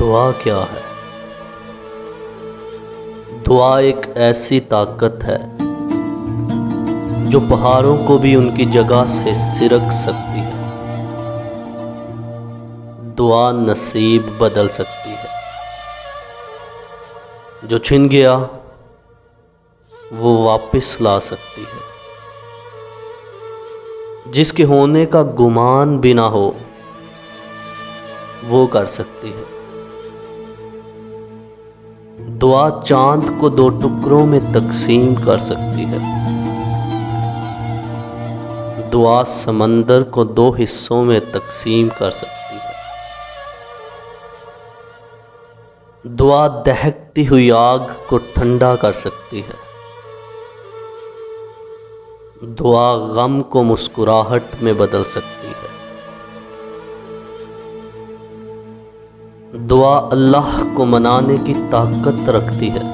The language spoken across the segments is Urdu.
دعا کیا ہے؟ دعا ایک ایسی طاقت ہے جو پہاڑوں کو بھی ان کی جگہ سے سرک سکتی ہے۔ دعا نصیب بدل سکتی ہے۔ جو چھن گیا وہ واپس لا سکتی ہے۔ جس کے ہونے کا گمان بھی نہ ہو وہ کر سکتی ہے۔ دعا چاند کو 2 ٹکڑوں میں تقسیم کر سکتی ہے۔ دعا سمندر کو 2 حصوں میں تقسیم کر سکتی ہے۔ دعا دہکتی ہوئی آگ کو ٹھنڈا کر سکتی ہے۔ دعا غم کو مسکراہٹ میں بدل سکتی ہے۔ دعا اللہ کو منانے کی طاقت رکھتی ہے۔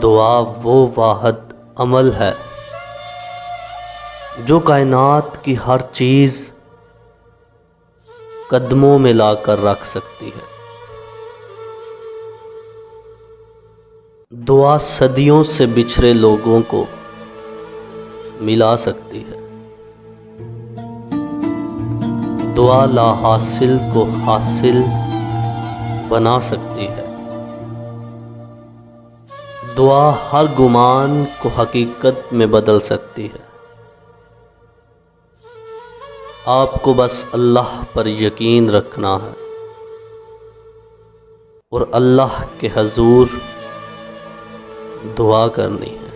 دعا وہ واحد عمل ہے جو کائنات کی ہر چیز قدموں میں لا کر رکھ سکتی ہے۔ دعا صدیوں سے بچھڑے لوگوں کو ملا سکتی ہے۔ دعا لا حاصل کو حاصل بنا سکتی ہے۔ دعا ہر گمان کو حقیقت میں بدل سکتی ہے۔ آپ کو بس اللہ پر یقین رکھنا ہے اور اللہ کے حضور دعا کرنی ہے۔